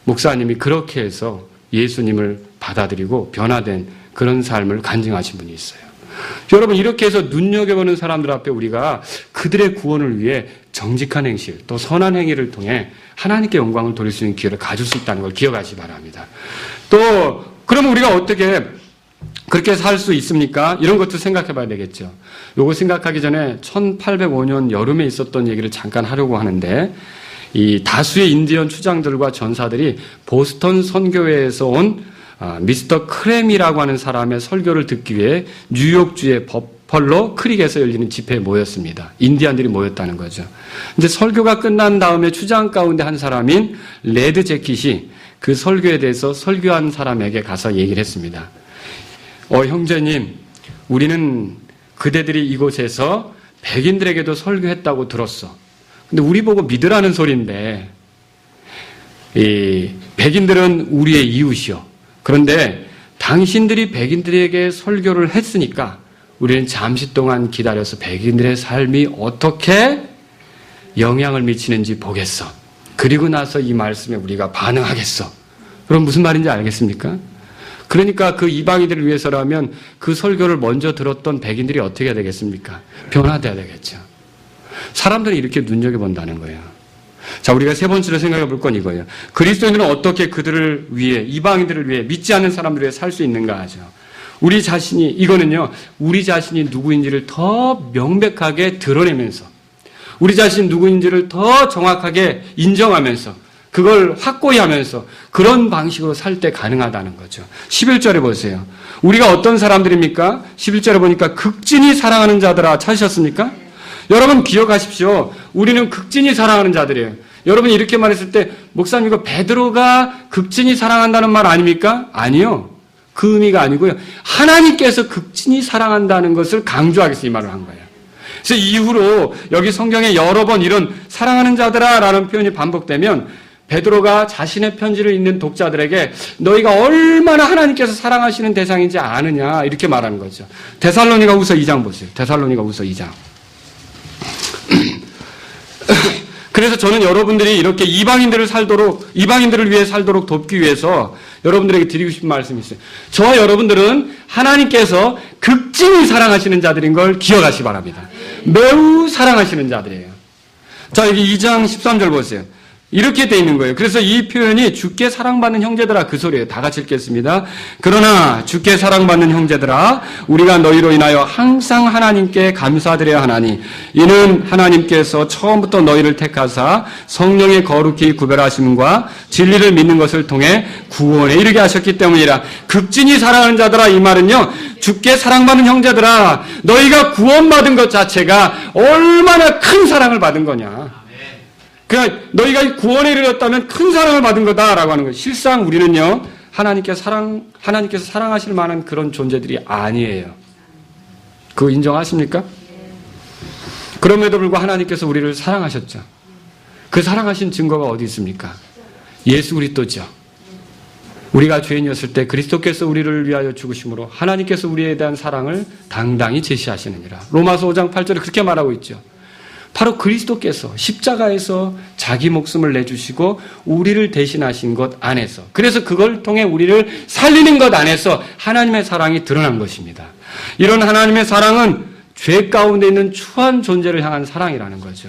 목사님이 그렇게 해서 예수님을 받아들이고 변화된 그런 삶을 간증하신 분이 있어요. 여러분, 이렇게 해서 눈여겨보는 사람들 앞에 우리가 그들의 구원을 위해 정직한 행실, 또 선한 행위를 통해 하나님께 영광을 돌릴 수 있는 기회를 가질 수 있다는 걸 기억하시기 바랍니다. 또 그러면 우리가 어떻게 그렇게 살 수 있습니까? 이런 것도 생각해 봐야 되겠죠. 요거 생각하기 전에 1805년 여름에 있었던 얘기를 잠깐 하려고 하는데, 이 다수의 인디언 추장들과 전사들이 보스턴 선교회에서 온 미스터 크렘이라고 하는 사람의 설교를 듣기 위해 뉴욕주의 버펄로 크릭에서 열리는 집회에 모였습니다. 인디안들이 모였다는 거죠. 근데 설교가 끝난 다음에 추장 가운데 한 사람인 레드 재킷이 그 설교에 대해서 설교한 사람에게 가서 얘기를 했습니다. 형제님, 우리는 그대들이 이곳에서 백인들에게도 설교했다고 들었어. 근데 우리 보고 믿으라는 소리인데, 이 백인들은 우리의 이웃이요. 그런데 당신들이 백인들에게 설교를 했으니까 우리는 잠시 동안 기다려서 백인들의 삶이 어떻게 영향을 미치는지 보겠어. 그리고 나서 이 말씀에 우리가 반응하겠어. 그럼 무슨 말인지 알겠습니까? 그러니까 그 이방인들을 위해서라면 그 설교를 먼저 들었던 백인들이 어떻게 해야 되겠습니까? 변화돼야 되겠죠. 사람들이 이렇게 눈여겨본다는 거예요. 자, 우리가 세 번째로 생각해 볼 건 이거예요. 그리스도인들은 어떻게 그들을 위해, 이방인들을 위해, 믿지 않는 사람들을 위해 살 수 있는가 하죠. 우리 자신이, 이거는요, 우리 자신이 누구인지를 더 명백하게 드러내면서, 우리 자신이 누구인지를 더 정확하게 인정하면서, 그걸 확고히 하면서 그런 방식으로 살 때 가능하다는 거죠. 11절에 보세요. 우리가 어떤 사람들입니까? 11절에 보니까 극진히 사랑하는 자들아, 찾으셨습니까? 여러분 기억하십시오. 우리는 극진히 사랑하는 자들이에요. 여러분이 이렇게 말했을 때, 목사님 이거 베드로가 극진히 사랑한다는 말 아닙니까? 아니요. 그 의미가 아니고요. 하나님께서 극진히 사랑한다는 것을 강조하기 위해서 이 말을 한 거예요. 그래서 이후로 여기 성경에 여러 번 이런 사랑하는 자들아 라는 표현이 반복되면 베드로가 자신의 편지를 읽는 독자들에게 너희가 얼마나 하나님께서 사랑하시는 대상인지 아느냐 이렇게 말하는 거죠. 데살로니가후서 2장 보세요. 데살로니가후서 2장. 그래서 저는 여러분들이 이렇게 이방인들을 위해 살도록 돕기 위해서 여러분들에게 드리고 싶은 말씀이 있어요. 저와 여러분들은 하나님께서 극진히 사랑하시는 자들인 걸 기억하시기 바랍니다. 매우 사랑하시는 자들이에요. 자, 여기 2장 13절 보세요. 이렇게 돼 있는 거예요. 그래서 이 표현이 주께 사랑받는 형제들아 그 소리예요. 다 같이 읽겠습니다. 그러나 주께 사랑받는 형제들아 우리가 너희로 인하여 항상 하나님께 감사드려야 하나니 이는 하나님께서 처음부터 너희를 택하사 성령의 거룩히 구별하심과 진리를 믿는 것을 통해 구원에 이르게 하셨기 때문이라. 극진히 사랑하는 자들아 이 말은요. 주께 사랑받는 형제들아 너희가 구원받은 것 자체가 얼마나 큰 사랑을 받은 거냐. 그러니까 너희가 구원에 이르렀다면 큰 사랑을 받은 거다라고 하는 거예요. 실상 우리는요. 하나님께서 사랑하실 만한 그런 존재들이 아니에요. 그거 인정하십니까? 그럼에도 불구하고 하나님께서 우리를 사랑하셨죠. 그 사랑하신 증거가 어디 있습니까? 예수 그리스도죠. 우리가 죄인이었을 때 그리스도께서 우리를 위하여 죽으심으로 하나님께서 우리에 대한 사랑을 당당히 제시하시느니라. 로마서 5장 8절에 그렇게 말하고 있죠. 바로 그리스도께서 십자가에서 자기 목숨을 내주시고 우리를 대신하신 것 안에서, 그래서 그걸 통해 우리를 살리는 것 안에서 하나님의 사랑이 드러난 것입니다. 이런 하나님의 사랑은 죄 가운데 있는 추한 존재를 향한 사랑이라는 거죠.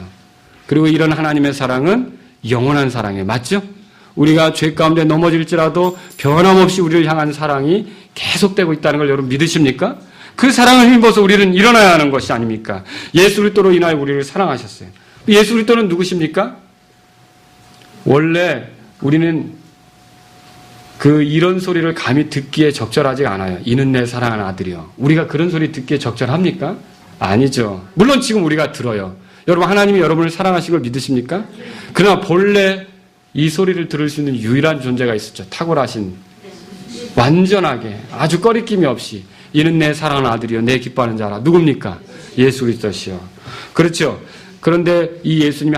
그리고 이런 하나님의 사랑은 영원한 사랑이에요. 맞죠? 우리가 죄 가운데 넘어질지라도 변함없이 우리를 향한 사랑이 계속되고 있다는 걸 여러분 믿으십니까? 그 사랑을 힘입어서 우리는 일어나야 하는 것이 아닙니까? 예수 그리스도로 인하여 우리를 사랑하셨어요. 예수 그리스도는 누구십니까? 원래 우리는 이런 소리를 감히 듣기에 적절하지 않아요. 이는 내 사랑하는 아들이요. 우리가 그런 소리 듣기에 적절합니까? 아니죠. 물론 지금 우리가 들어요. 여러분, 하나님이 여러분을 사랑하신 걸 믿으십니까? 그러나 본래 이 소리를 들을 수 있는 유일한 존재가 있었죠. 탁월하신, 완전하게, 아주 꺼리낌이 없이 이는 내 사랑하는 아들이요 내 기뻐하는 자라. 누굽니까? 예수 그리스도시요. 그렇죠. 그런데 이 예수님이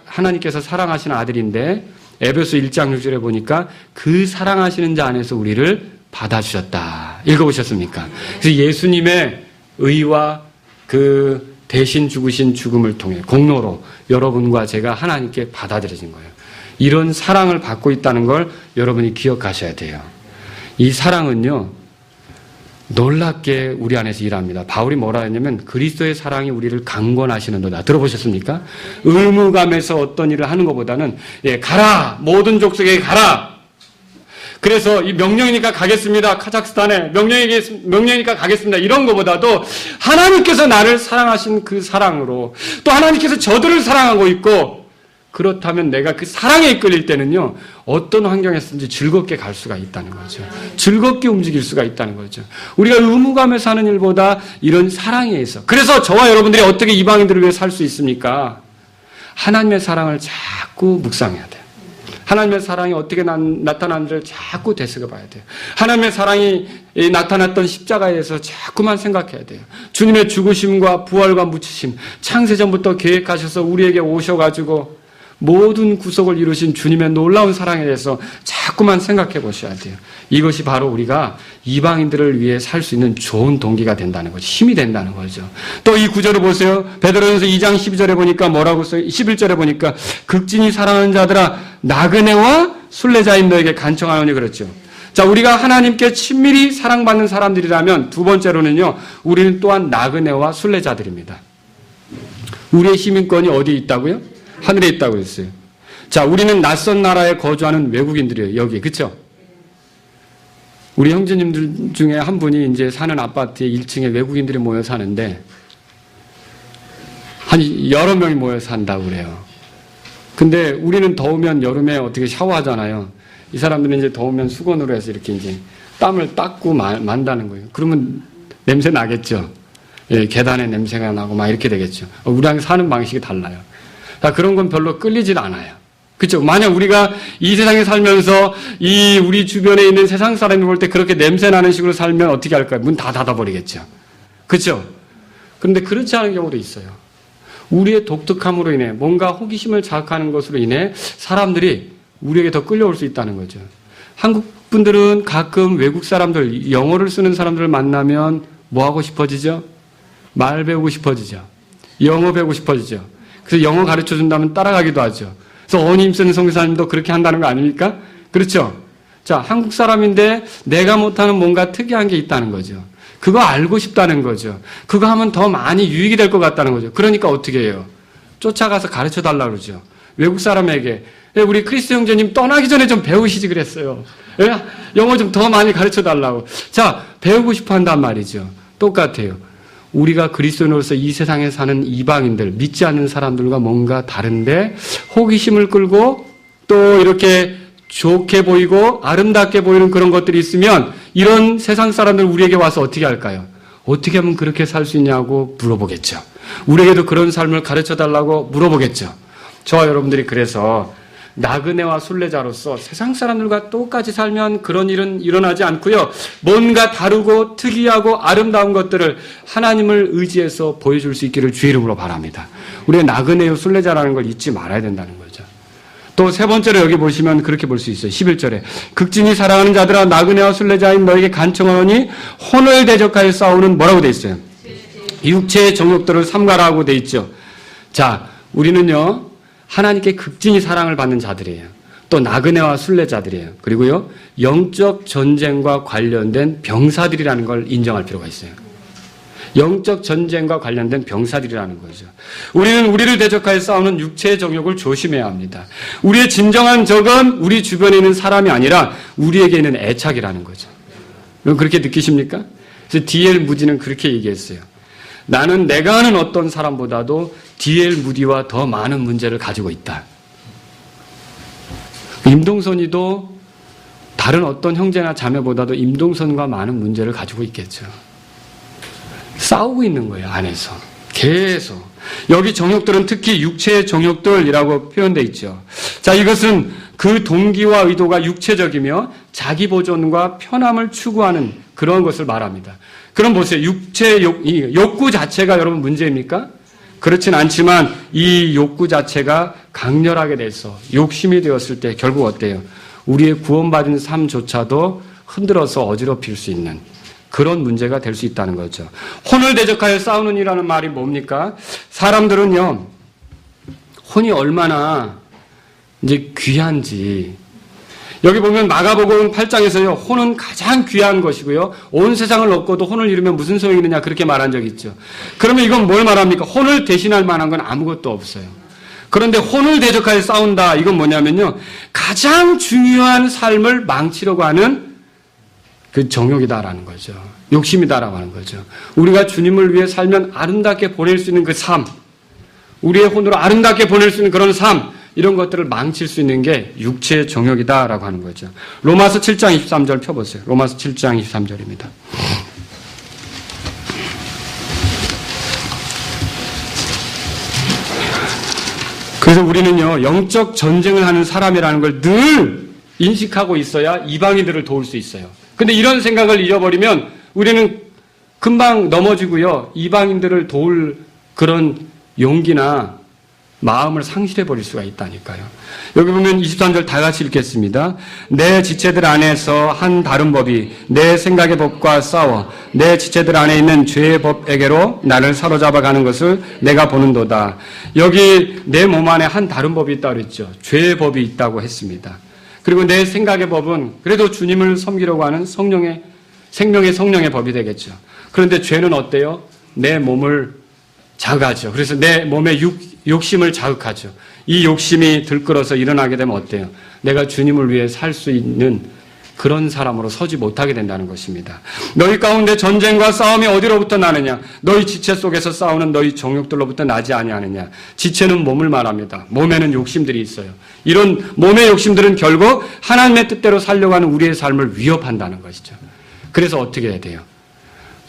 하나님께서 사랑하시는 아들인데 에베소 1장 6절에 보니까 그 사랑하시는 자 안에서 우리를 받아주셨다. 읽어보셨습니까? 그래서 예수님의 의와 그 대신 죽으신 죽음을 통해 공로로 여러분과 제가 하나님께 받아들여진 거예요. 이런 사랑을 받고 있다는 걸 여러분이 기억하셔야 돼요. 이 사랑은요, 놀랍게 우리 안에서 일합니다. 바울이 뭐라 했냐면 그리스도의 사랑이 우리를 강권하시는도다. 들어보셨습니까? 의무감에서 어떤 일을 하는 것보다는 가라! 모든 족속에게 가라! 그래서 이 명령이니까 가겠습니다. 카자흐스탄에 명령이니까 가겠습니다. 이런 것보다도 하나님께서 나를 사랑하신 그 사랑으로 또 하나님께서 저들을 사랑하고 있고 그렇다면 내가 그 사랑에 이끌릴 때는요, 어떤 환경에서든지 즐겁게 갈 수가 있다는 거죠. 즐겁게 움직일 수가 있다는 거죠. 우리가 의무감에서 하는 일보다 이런 사랑에 있어. 그래서 저와 여러분들이 어떻게 이방인들을 위해 살 수 있습니까? 하나님의 사랑을 자꾸 묵상해야 돼요. 하나님의 사랑이 어떻게 나타나는지를 자꾸 되새겨 봐야 돼요. 하나님의 사랑이 나타났던 십자가에서 자꾸만 생각해야 돼요. 주님의 죽으심과 부활과 묻히심, 창세전부터 계획하셔서 우리에게 오셔가지고 모든 구속을 이루신 주님의 놀라운 사랑에 대해서 자꾸만 생각해 보셔야 돼요. 이것이 바로 우리가 이방인들을 위해 살 수 있는 좋은 동기가 된다는 거죠. 힘이 된다는 거죠. 또 이 구절을 보세요. 베드로전서 2장 12절에 보니까 뭐라고 써요? 11절에 보니까 극진히 사랑하는 자들아 나그네와 순례자인 너에게 간청하노니 그랬죠. 자, 우리가 하나님께 친밀히 사랑받는 사람들이라면 두 번째로는요, 우리는 또한 나그네와 순례자들입니다. 우리의 시민권이 어디에 있다고요? 하늘에 있다고 했어요. 자, 우리는 낯선 나라에 거주하는 외국인들이에요. 여기, 그쵸? 우리 형제님들 중에 한 분이 이제 사는 아파트에 1층에 외국인들이 모여 사는데 한 여러 명이 모여 산다고 그래요. 근데 우리는 더우면 여름에 어떻게 샤워하잖아요. 이 사람들은 이제 더우면 수건으로 해서 이렇게 이제 땀을 닦고 만다는 거예요. 그러면 냄새 나겠죠. 예, 계단에 냄새가 나고 막 이렇게 되겠죠. 우리랑 사는 방식이 달라요. 자, 그런 건 별로 끌리질 않아요. 그렇죠? 만약 우리가 이 세상에 살면서 이 우리 주변에 있는 세상 사람이 볼 때 그렇게 냄새 나는 식으로 살면 어떻게 할까요? 문 다 닫아버리겠죠. 그렇죠? 그런데 그렇지 않은 경우도 있어요. 우리의 독특함으로 인해 뭔가 호기심을 자극하는 것으로 인해 사람들이 우리에게 더 끌려올 수 있다는 거죠. 한국 분들은 가끔 외국 사람들, 영어를 쓰는 사람들을 만나면 뭐 하고 싶어지죠? 말 배우고 싶어지죠. 영어 배우고 싶어지죠. 그래서 영어 가르쳐 준다면 따라가기도 하죠. 그래서 어님 쓰는 선교사님도 그렇게 한다는 거 아닙니까? 그렇죠? 자, 한국 사람인데 내가 못하는 뭔가 특이한 게 있다는 거죠. 그거 알고 싶다는 거죠. 그거 하면 더 많이 유익이 될 것 같다는 거죠. 그러니까 어떻게 해요? 쫓아가서 가르쳐 달라고 그러죠. 외국 사람에게 우리 크리스 형제님 떠나기 전에 좀 배우시지 그랬어요. 영어 좀 더 많이 가르쳐 달라고. 자, 배우고 싶어 한단 말이죠. 똑같아요. 우리가 그리스도인으로서 이 세상에 사는 이방인들, 믿지 않는 사람들과 뭔가 다른데 호기심을 끌고 또 이렇게 좋게 보이고 아름답게 보이는 그런 것들이 있으면 이런 세상 사람들 우리에게 와서 어떻게 할까요? 어떻게 하면 그렇게 살 수 있냐고 물어보겠죠. 우리에게도 그런 삶을 가르쳐달라고 물어보겠죠. 저와 여러분들이 그래서 나그네와 순례자로서 세상 사람들과 똑같이 살면 그런 일은 일어나지 않고요. 뭔가 다르고 특이하고 아름다운 것들을 하나님을 의지해서 보여줄 수 있기를 주의 이름으로 바랍니다. 우리의 나그네와 순례자라는 걸 잊지 말아야 된다는 거죠. 또 세 번째로 여기 보시면 그렇게 볼 수 있어요. 11절에 극진히 사랑하는 자들아 나그네와 순례자인 너에게 간청하노니 혼을 대적하여 싸우는 뭐라고 돼 있어요? 육체의 정욕들을 삼가라고 돼 있죠. 자, 우리는요. 하나님께 극진히 사랑을 받는 자들이에요. 또 나그네와 순례자들이에요. 그리고요. 영적 전쟁과 관련된 병사들이라는 걸 인정할 필요가 있어요. 영적 전쟁과 관련된 병사들이라는 거죠. 우리는 우리를 대적하여 싸우는 육체의 정욕을 조심해야 합니다. 우리의 진정한 적은 우리 주변에 있는 사람이 아니라 우리에게 있는 애착이라는 거죠. 여러분 그렇게 느끼십니까? 그래서 D.L. 무디는 그렇게 얘기했어요. 나는 내가 아는 어떤 사람보다도 D.L. 무디와 더 많은 문제를 가지고 있다. 임동선이도 다른 어떤 형제나 자매보다도 임동선과 많은 문제를 가지고 있겠죠. 싸우고 있는 거예요, 안에서. 계속. 여기 정욕들은 특히 육체의 정욕들이라고 표현되어 있죠. 자, 이것은 그 동기와 의도가 육체적이며 자기 보존과 편함을 추구하는 그런 것을 말합니다. 그럼 보세요. 육체의 욕구 자체가 여러분 문제입니까? 그렇진 않지만 이 욕구 자체가 강렬하게 돼서 욕심이 되었을 때 결국 어때요? 우리의 구원받은 삶조차도 흔들어서 어지럽힐 수 있는 그런 문제가 될 수 있다는 거죠. 혼을 대적하여 싸우는 이라는 말이 뭡니까? 사람들은요, 혼이 얼마나 이제 귀한지. 여기 보면 마가복음 8장에서요, 혼은 가장 귀한 것이고요, 온 세상을 얻고도 혼을 잃으면 무슨 소용이 있느냐, 그렇게 말한 적이 있죠. 그러면 이건 뭘 말합니까? 혼을 대신할 만한 건 아무것도 없어요. 그런데 혼을 대적하여 싸운다, 이건 뭐냐면요, 가장 중요한 삶을 망치려고 하는 그 정욕이다라는 거죠. 욕심이다라고 하는 거죠. 우리가 주님을 위해 살면 아름답게 보낼 수 있는 그 삶, 우리의 혼으로 아름답게 보낼 수 있는 그런 삶, 이런 것들을 망칠 수 있는 게 육체의 정욕이다라고 하는 거죠. 로마서 7장 23절 펴보세요. 로마서 7장 23절입니다. 그래서 우리는요, 영적 전쟁을 하는 사람이라는 걸 늘 인식하고 있어야 이방인들을 도울 수 있어요. 근데 이런 생각을 잃어버리면 우리는 금방 넘어지고요, 이방인들을 도울 그런 용기나 마음을 상실해버릴 수가 있다니까요. 여기 보면 23절 다 같이 읽겠습니다. 내 지체들 안에서 한 다른 법이 내 생각의 법과 싸워 내 지체들 안에 있는 죄의 법에게로 나를 사로잡아가는 것을 내가 보는도다. 여기 내 몸 안에 한 다른 법이 있다고 그랬죠. 죄의 법이 있다고 했습니다. 그리고 내 생각의 법은 그래도 주님을 섬기려고 하는 성령의, 생명의 성령의 법이 되겠죠. 그런데 죄는 어때요? 내 몸을 자극하죠. 그래서 내 몸의 욕심을 자극하죠. 이 욕심이 들끓어서 일어나게 되면 어때요? 내가 주님을 위해 살 수 있는 그런 사람으로 서지 못하게 된다는 것입니다. 너희 가운데 전쟁과 싸움이 어디로부터 나느냐? 너희 지체 속에서 싸우는 너희 정욕들로부터 나지 아니하느냐? 지체는 몸을 말합니다. 몸에는 욕심들이 있어요. 이런 몸의 욕심들은 결국 하나님의 뜻대로 살려고 하는 우리의 삶을 위협한다는 것이죠. 그래서 어떻게 해야 돼요?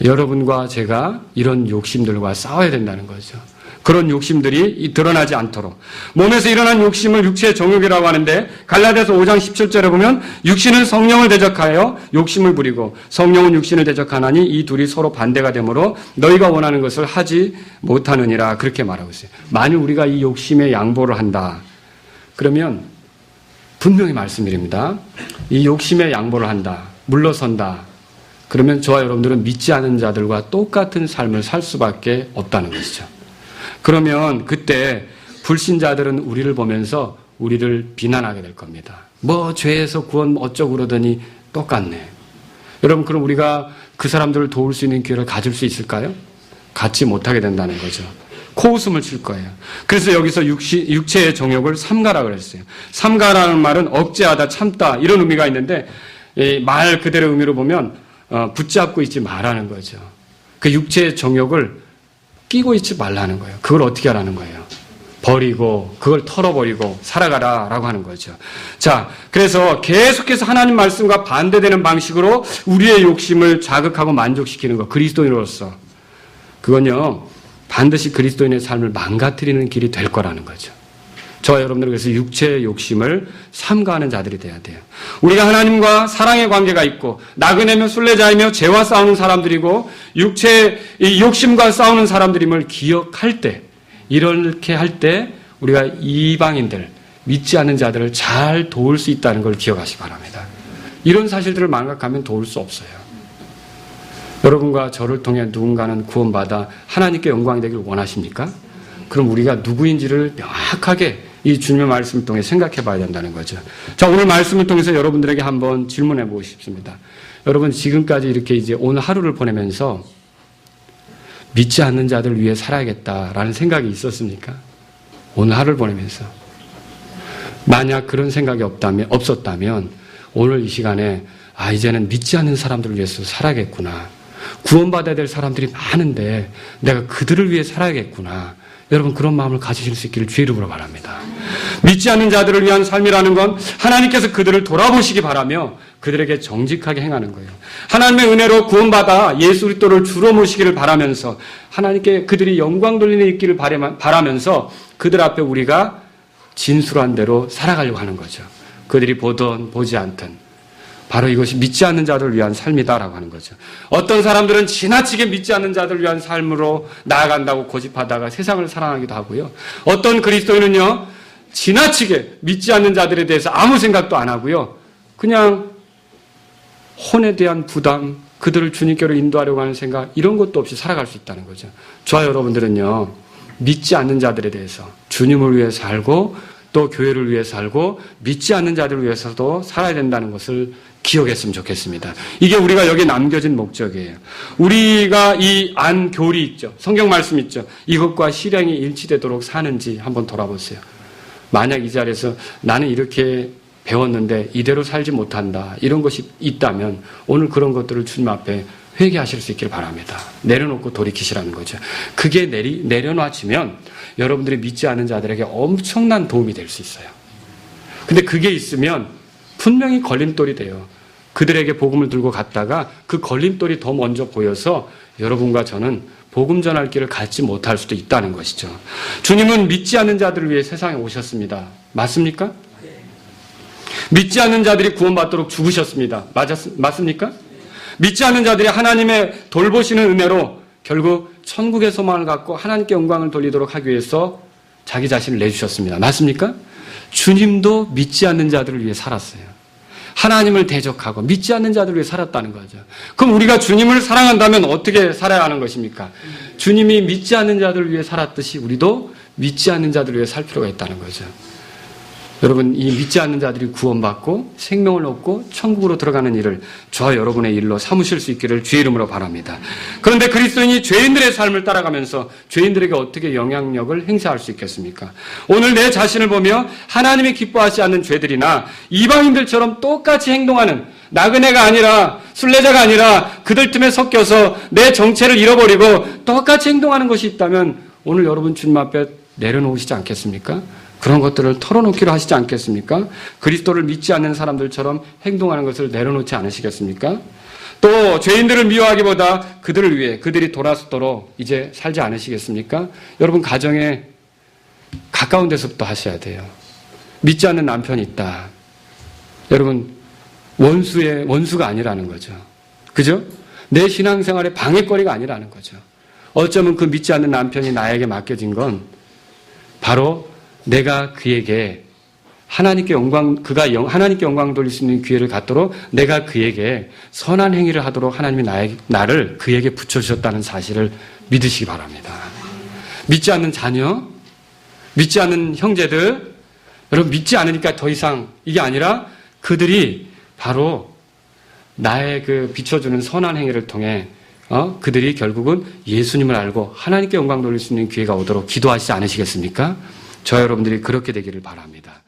여러분과 제가 이런 욕심들과 싸워야 된다는 거죠. 그런 욕심들이 드러나지 않도록. 몸에서 일어난 욕심을 육체의 정욕이라고 하는데 갈라디아서 5장 17절에 보면 육신은 성령을 대적하여 욕심을 부리고 성령은 육신을 대적하나니 이 둘이 서로 반대가 되므로 너희가 원하는 것을 하지 못하느니라, 그렇게 말하고 있어요. 만일 우리가 이 욕심에 양보를 한다, 그러면 분명히 말씀드립니다. 이 욕심에 양보를 한다, 물러선다, 그러면 저와 여러분들은 믿지 않은 자들과 똑같은 삶을 살 수밖에 없다는 것이죠. 그러면 그때 불신자들은 우리를 보면서 우리를 비난하게 될 겁니다. 뭐 죄에서 구원 어쩌고 그러더니 똑같네. 여러분, 그럼 우리가 그 사람들을 도울 수 있는 기회를 가질 수 있을까요? 갖지 못하게 된다는 거죠. 코웃음을 칠 거예요. 그래서 여기서 육체의 정욕을 삼가라 그랬어요. 삼가라는 말은 억제하다, 참다, 이런 의미가 있는데 말 그대로 의미로 보면 붙잡고 있지 말라는 거죠. 그 육체의 정욕을 끼고 있지 말라는 거예요. 그걸 어떻게 하라는 거예요? 버리고 그걸 털어버리고 살아가라라고 하는 거죠. 자, 그래서 계속해서 하나님 말씀과 반대되는 방식으로 우리의 욕심을 자극하고 만족시키는 거, 그리스도인으로서 그건요 반드시 그리스도인의 삶을 망가뜨리는 길이 될 거라는 거죠. 저와 여러분들은 그래서 육체의 욕심을 삼가하는 자들이 돼야 돼요. 우리가 하나님과 사랑의 관계가 있고 나그네며 순례자이며 죄와 싸우는 사람들이고 육체의 욕심과 싸우는 사람들임을 기억할 때, 이렇게 할 때 우리가 이방인들, 믿지 않는 자들을 잘 도울 수 있다는 걸 기억하시기 바랍니다. 이런 사실들을 망각하면 도울 수 없어요. 여러분과 저를 통해 누군가는 구원받아 하나님께 영광이 되기를 원하십니까? 그럼 우리가 누구인지를 명확하게 이 주님의 말씀을 통해 생각해 봐야 된다는 거죠. 자, 오늘 말씀을 통해서 여러분들에게 한번 질문해 보고 싶습니다. 여러분, 지금까지 이렇게 이제 오늘 하루를 보내면서 믿지 않는 자들 위해 살아야겠다라는 생각이 있었습니까? 오늘 하루를 보내면서. 만약 그런 생각이 없었다면 오늘 이 시간에 이제는 믿지 않는 사람들을 위해서 살아야겠구나. 구원받아야 될 사람들이 많은데 내가 그들을 위해 살아야겠구나. 여러분 그런 마음을 가지실 수 있기를 주의 이름으로 바랍니다. 믿지 않는 자들을 위한 삶이라는 건 하나님께서 그들을 돌아보시기 바라며 그들에게 정직하게 행하는 거예요. 하나님의 은혜로 구원받아 예수 그리스도를 주로 모시기를 바라면서 하나님께 그들이 영광 돌리는 있기를 바라면서 그들 앞에 우리가 진술한 대로 살아가려고 하는 거죠. 그들이 보든 보지 않든 바로 이것이 믿지 않는 자들을 위한 삶이다라고 하는 거죠. 어떤 사람들은 지나치게 믿지 않는 자들을 위한 삶으로 나아간다고 고집하다가 세상을 사랑하기도 하고요. 어떤 그리스도인은요, 지나치게 믿지 않는 자들에 대해서 아무 생각도 안 하고요. 그냥 혼에 대한 부담, 그들을 주님께로 인도하려고 하는 생각, 이런 것도 없이 살아갈 수 있다는 거죠. 저와 여러분들은요, 믿지 않는 자들에 대해서 주님을 위해 살고 또 교회를 위해 살고 믿지 않는 자들을 위해서도 살아야 된다는 것을 기억했으면 좋겠습니다. 이게 우리가 여기에 남겨진 목적이에요. 우리가 이 안교리 있죠. 성경 말씀 있죠. 이것과 실행이 일치되도록 사는지 한번 돌아보세요. 만약 이 자리에서 나는 이렇게 배웠는데 이대로 살지 못한다. 이런 것이 있다면 오늘 그런 것들을 주님 앞에 회개하실 수 있기를 바랍니다. 내려놓고 돌이키시라는 거죠. 그게 내려놔지면 여러분들이 믿지 않는 자들에게 엄청난 도움이 될 수 있어요. 근데 그게 있으면 분명히 걸림돌이 돼요. 그들에게 복음을 들고 갔다가 그 걸림돌이 더 먼저 보여서 여러분과 저는 복음 전할 길을 갖지 못할 수도 있다는 것이죠. 주님은 믿지 않는 자들을 위해 세상에 오셨습니다. 맞습니까? 믿지 않는 자들이 구원받도록 죽으셨습니다. 맞습니까? 믿지 않는 자들이 하나님의 돌보시는 은혜로 결국 천국의 소망을 갖고 하나님께 영광을 돌리도록 하기 위해서 자기 자신을 내주셨습니다. 맞습니까? 주님도 믿지 않는 자들을 위해 살았어요. 하나님을 대적하고 믿지 않는 자들을 위해 살았다는 거죠. 그럼 우리가 주님을 사랑한다면 어떻게 살아야 하는 것입니까? 주님이 믿지 않는 자들을 위해 살았듯이 우리도 믿지 않는 자들을 위해 살 필요가 있다는 거죠. 여러분, 이 믿지 않는 자들이 구원받고 생명을 얻고 천국으로 들어가는 일을 저와 여러분의 일로 삼으실 수 있기를 주의 이름으로 바랍니다. 그런데 그리스도인이 죄인들의 삶을 따라가면서 죄인들에게 어떻게 영향력을 행사할 수 있겠습니까? 오늘 내 자신을 보며 하나님이 기뻐하지 않는 죄들이나 이방인들처럼 똑같이 행동하는 나그네가 아니라 순례자가 아니라 그들 틈에 섞여서 내 정체를 잃어버리고 똑같이 행동하는 것이 있다면 오늘 여러분 주님 앞에 내려놓으시지 않겠습니까? 그런 것들을 털어놓기로 하시지 않겠습니까? 그리스도를 믿지 않는 사람들처럼 행동하는 것을 내려놓지 않으시겠습니까? 또 죄인들을 미워하기보다 그들을 위해 그들이 돌아서도록 이제 살지 않으시겠습니까? 여러분 가정에 가까운 데서부터 하셔야 돼요. 믿지 않는 남편이 있다. 여러분 원수가 아니라는 거죠. 그죠? 내 신앙생활의 방해거리가 아니라는 거죠. 어쩌면 그 믿지 않는 남편이 나에게 맡겨진 건 바로 내가 그에게 하나님께 영광 돌릴 수 있는 기회를 갖도록 내가 그에게 선한 행위를 하도록 하나님이 나를 그에게 붙여주셨다는 사실을 믿으시기 바랍니다. 믿지 않는 자녀, 믿지 않는 형제들, 여러분 믿지 않으니까 더 이상 이게 아니라 그들이 바로 나의 그 비춰주는 선한 행위를 통해 그들이 결국은 예수님을 알고 하나님께 영광 돌릴 수 있는 기회가 오도록 기도하시지 않으시겠습니까? 저 여러분들이 그렇게 되기를 바랍니다.